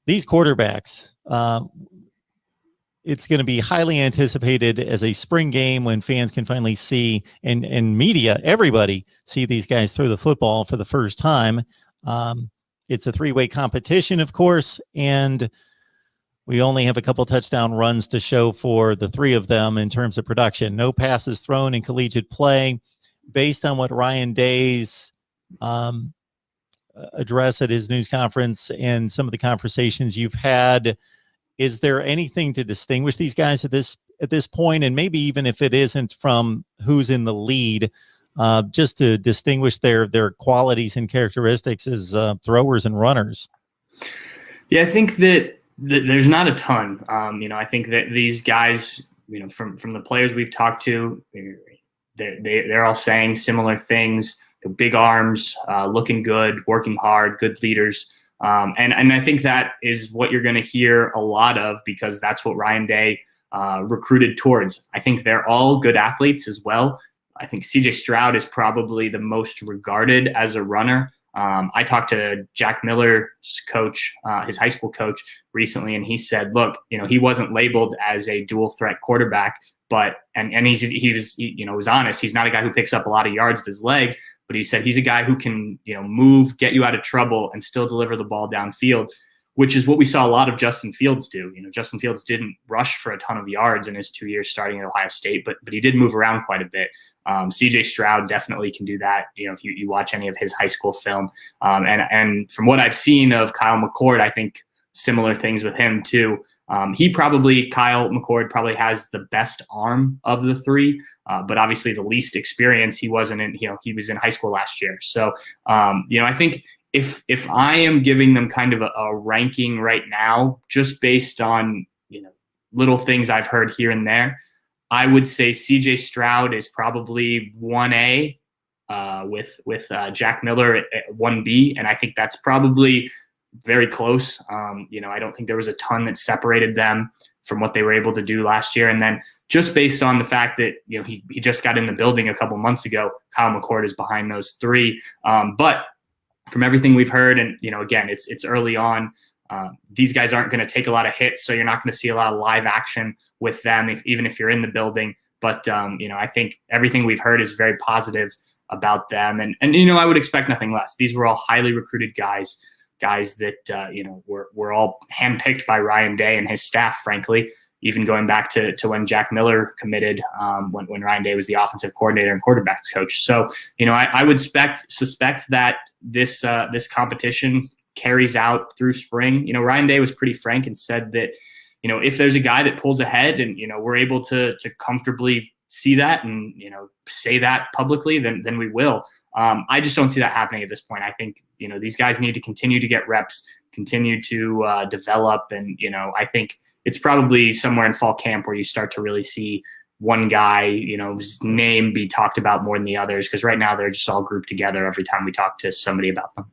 these quarterbacks, it's going to be highly anticipated as a spring game when fans can finally see, and media, everybody see these guys throw the football for the first time. It's a three-way competition, of course, and we only have a couple touchdown runs to show for the three of them in terms of production. No passes thrown in collegiate play. Based on what Ryan Day's address at his news conference and some of the conversations you've had, is there anything to distinguish these guys at this point? And maybe even if it isn't from who's in the lead, just to distinguish their qualities and characteristics as throwers and runners. Yeah, I think that there's not a ton. I think that these guys, from the players we've talked to, they're all saying similar things. Big arms, looking good, working hard, good leaders. And I think that is what you're going to hear a lot of, because that's what Ryan Day recruited towards. I think they're all good athletes as well. I think CJ Stroud is probably the most regarded as a runner. I talked to Jack Miller's coach, his high school coach, recently, and he said, look, he wasn't labeled as a dual threat quarterback, but he was honest. He's not a guy who picks up a lot of yards with his legs, but he said he's a guy who can, move, get you out of trouble, and still deliver the ball downfield, which is what we saw a lot of Justin Fields do. Justin Fields didn't rush for a ton of yards in his 2 years starting at Ohio State, but he did move around quite a bit. CJ Stroud definitely can do that. If you watch any of his high school film, and from what I've seen of Kyle McCord, I think similar things with him too. Kyle McCord probably has the best arm of the three, but obviously the least experience. He wasn't in, he was in high school last year. So, I think if I am giving them kind of a ranking right now, just based on, little things I've heard here and there, I would say CJ Stroud is probably 1A, with Jack Miller at 1B. And I think that's probably very close. I don't think there was a ton that separated them from what they were able to do last year. And then just based on the fact that, he just got in the building a couple months ago, Kyle McCord is behind those three. But from everything we've heard, and, again, it's early on, these guys aren't going to take a lot of hits, so you're not going to see a lot of live action with them, even if you're in the building. But, I think everything we've heard is very positive about them. And I would expect nothing less. These were all highly recruited guys that, were all handpicked by Ryan Day and his staff, frankly, even going back to when Jack Miller committed, when Ryan Day was the offensive coordinator and quarterbacks coach. So, I would suspect that this competition carries out through spring. Ryan Day was pretty frank and said that, if there's a guy that pulls ahead and, we're able to comfortably see that and, say that publicly, then we will. I just don't see that happening at this point. I think, these guys need to continue to get reps, continue to develop. And, I think it's probably somewhere in fall camp where you start to really see one guy, his name be talked about more than the others. Because right now they're just all grouped together every time we talk to somebody about them.